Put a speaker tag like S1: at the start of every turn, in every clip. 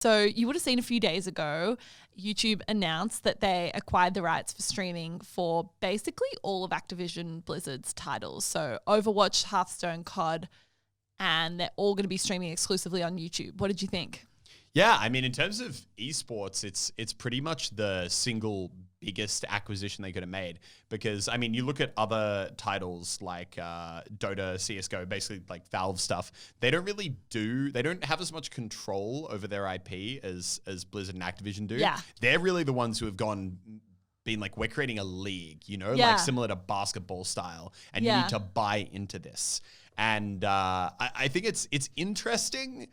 S1: So you would have seen a few days ago, YouTube announced that they acquired the rights for streaming for basically all of Activision Blizzard's titles. So Overwatch, Hearthstone, COD, and they're all going to be streaming exclusively on YouTube. What did you think?
S2: Yeah, I mean, in terms of esports, it's pretty much the single biggest acquisition they could have made, because, I mean, you look at other titles like Dota, CSGO, basically like Valve stuff, they don't have as much control over their IP as Blizzard and Activision do.
S1: Yeah. They're
S2: really the ones who have been like, we're creating a league, like similar to basketball style, and you need to buy into this. And I think it's interesting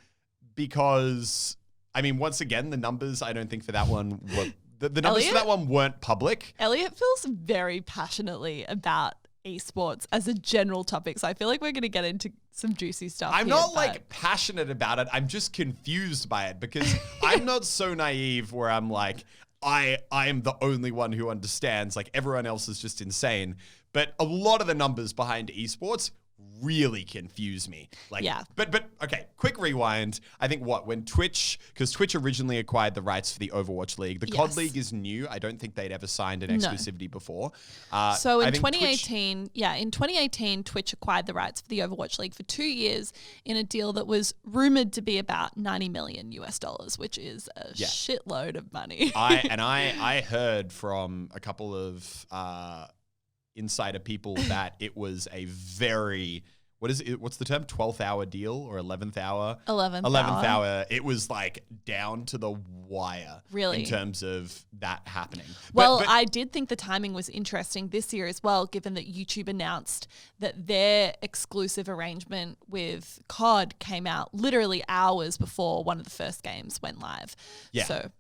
S2: because, I mean, once again, the numbers, I don't think for that one were... The numbers for that one weren't public.
S1: Elliott feels very passionately about esports as a general topic, so I feel like we're going to get into some juicy stuff.
S2: I'm not like passionate about it. I'm just confused by it, because I'm not so naive where I'm like, I am the only one who understands. Like, everyone else is just insane. But a lot of the numbers behind esports really confuse me. Like,
S1: yeah.
S2: But okay, quick rewind. I think when Twitch, because Twitch originally acquired the rights for the Overwatch League. The COD League is new. I don't think they'd ever signed an exclusivity before.
S1: So in 2018, Twitch acquired the rights for the Overwatch League for 2 years in a deal that was rumored to be about $90 million, which is a shitload of money.
S2: I heard from a couple of insider people that it was a very, what's the term? 12th hour deal or 11th hour?
S1: 11th
S2: hour. It was like down to the wire.
S1: Really?
S2: In terms of that happening.
S1: Well, but I did think the timing was interesting this year as well, given that YouTube announced that their exclusive arrangement with COD came out literally hours before one of the first games went live.
S2: Yeah.
S1: So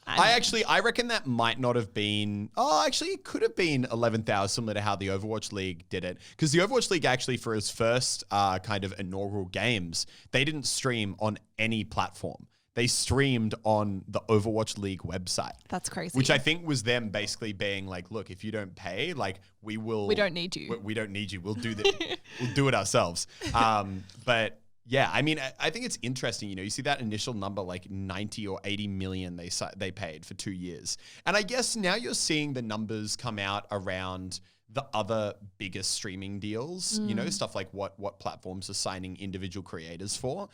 S2: I reckon that might not have been... Oh, actually, it could have been 11th hour, similar to how the Overwatch League did it. Because the Overwatch League, actually, for its first kind of inaugural games, they didn't stream on any platform. They streamed on the Overwatch League website.
S1: That's crazy.
S2: Which I think was them basically being like, look, if you don't pay, like, we don't need you. We don't need you. We'll do we'll do it ourselves. But... yeah, I mean, I think it's interesting. You see that initial number, like 90 or 80 million they paid for 2 years. And I guess now you're seeing the numbers come out around the other biggest streaming deals, stuff like what platforms are signing individual creators for.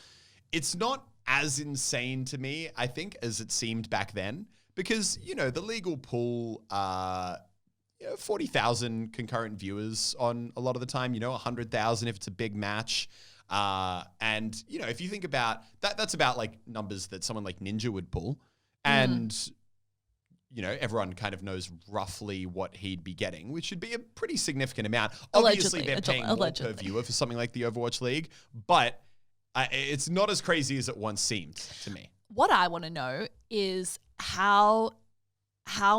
S2: It's not as insane to me, I think, as it seemed back then, because, the league will pull 40,000 concurrent viewers on a lot of the time, 100,000 if it's a big match. And, if you think about that, that's about like numbers that someone like Ninja would pull. And, everyone kind of knows roughly what he'd be getting, which should be a pretty significant amount. Obviously, they're paying more per viewer for something like the Overwatch League, but it's not as crazy as it once seemed to me.
S1: What I want to know is how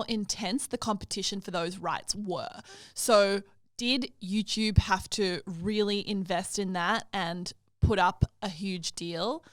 S1: intense the competition for those rights were. So did YouTube have to really invest in that and put up a huge deal?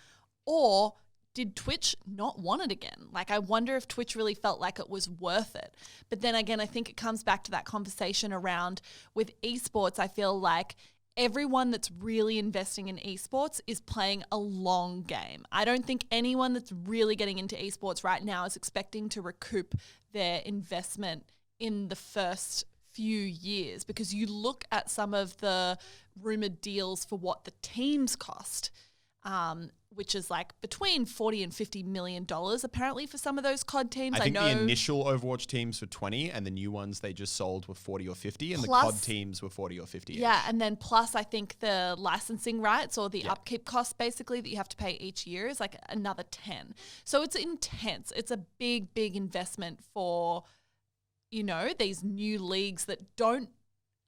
S1: Or did Twitch not want it again? Like, I wonder if Twitch really felt like it was worth it. But then again, I think it comes back to that conversation around with esports. I feel like everyone that's really investing in esports is playing a long game. I don't think anyone that's really getting into esports right now is expecting to recoup their investment in the first few years, because you look at some of the rumored deals for what the teams cost, which is like between $40 and $50 million apparently for some of those COD teams.
S2: I think the initial Overwatch teams were 20 and the new ones they just sold were 40 or 50 and plus, the COD teams were 40 or 50.
S1: Yeah, and then plus I think the licensing rights or the upkeep costs basically that you have to pay each year is like another 10. So it's intense. It's a big, big investment for these new leagues that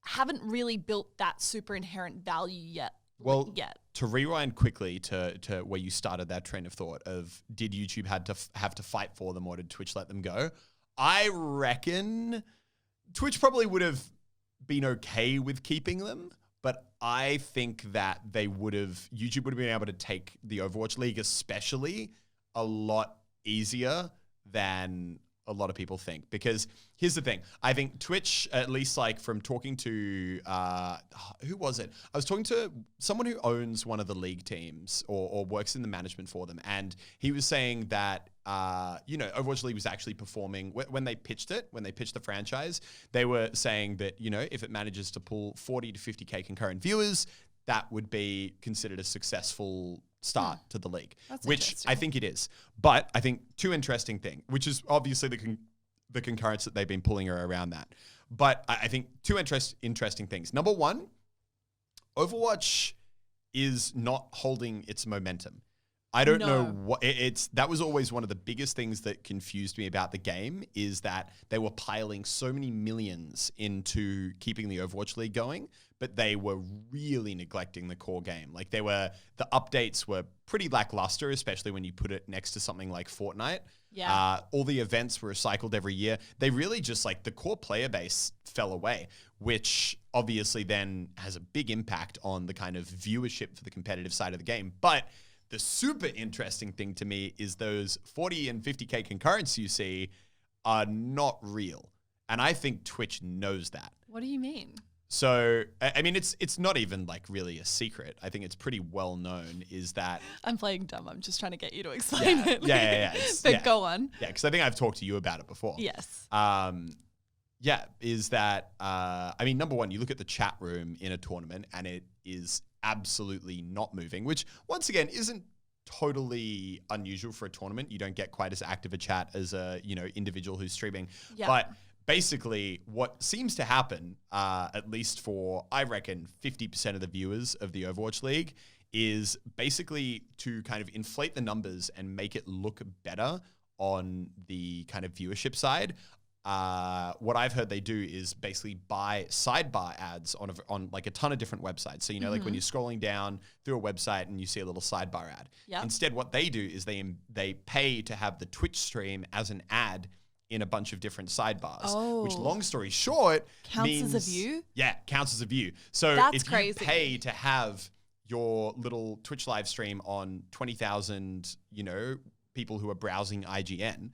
S1: haven't really built that super inherent value yet.
S2: Well, to rewind quickly to where you started that train of thought of did YouTube have to fight for them or did Twitch let them go? I reckon Twitch probably would have been okay with keeping them, but I think that YouTube would have been able to take the Overwatch League especially a lot easier than a lot of people think. Because here's the thing. I think Twitch, at least like from talking to, who was it? I was talking to someone who owns one of the league teams or works in the management for them. And he was saying that, Overwatch League was actually performing when they pitched the franchise, they were saying that, if it manages to pull 40 to 50K concurrent viewers, that would be considered a successful start to the league, which I think it is. But I think two interesting things, which is obviously the concurrence that they've been pulling around that. But I think two interesting things. Number one, Overwatch is not holding its momentum. I don't know what that was always one of the biggest things that confused me about the game, is that they were piling so many millions into keeping the Overwatch League going, but they were really neglecting the core game. Like the updates were pretty lackluster, especially when you put it next to something like Fortnite.
S1: Yeah.
S2: All the events were recycled every year. They really just the core player base fell away, which obviously then has a big impact on the kind of viewership for the competitive side of the game. But the super interesting thing to me is those 40 and 50K concurrents you see are not real. And I think Twitch knows that.
S1: What do you mean?
S2: So, I mean, it's not even really a secret. I think it's pretty well known is that...
S1: I'm playing dumb. I'm just trying to get you to explain it.
S2: Yeah.
S1: But go on.
S2: Yeah, because I think I've talked to you about it before.
S1: Yes.
S2: Is that, number one, you look at the chat room in a tournament and it is absolutely not moving, which once again isn't totally unusual for a tournament. You don't get quite as active a chat as a, individual who's streaming. Yeah. But basically what seems to happen, at least for, I reckon, 50% of the viewers of the Overwatch League, is basically to kind of inflate the numbers and make it look better on the kind of viewership side. What I've heard they do is basically buy sidebar ads on a ton of different websites. So, like when you're scrolling down through a website and you see a little sidebar ad. Yep. Instead, what they do is they pay to have the Twitch stream as an ad in a bunch of different sidebars, which, long story short,
S1: counts as a view?
S2: Yeah, counts as a view. So
S1: that's
S2: if
S1: crazy.
S2: You pay to have your little Twitch live stream on 20,000, people who are browsing IGN,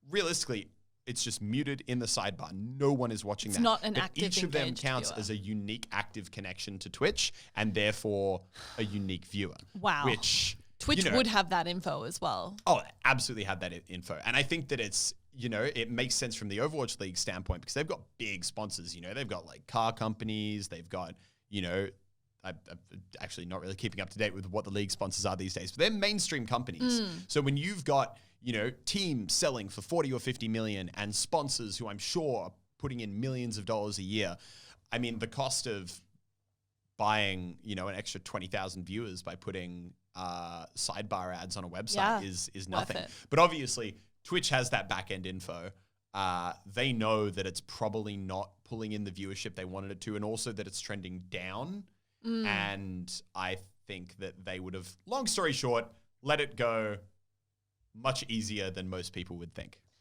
S2: realistically, it's just muted in the sidebar. No one is watching that.
S1: It's not an active
S2: each of them counts
S1: viewer.
S2: as a unique active connection to Twitch and therefore a unique viewer.
S1: Wow.
S2: Which
S1: Twitch would have that info as well.
S2: Oh, absolutely have that info. And I think that it's, it makes sense from the Overwatch League standpoint because they've got big sponsors. They've got car companies. They've got, I'm actually not really keeping up to date with what the league sponsors are these days, but they're mainstream companies. So when you've got, teams selling for 40 or 50 million and sponsors who I'm sure are putting in millions of dollars a year, I mean, the cost of buying, an extra 20,000 viewers by putting sidebar ads on a website is nothing. But obviously, Twitch has that back-end info. They know that it's probably not pulling in the viewership they wanted it to, and also that it's trending down. And I think that they would have, long story short, let it go much easier than most people would think.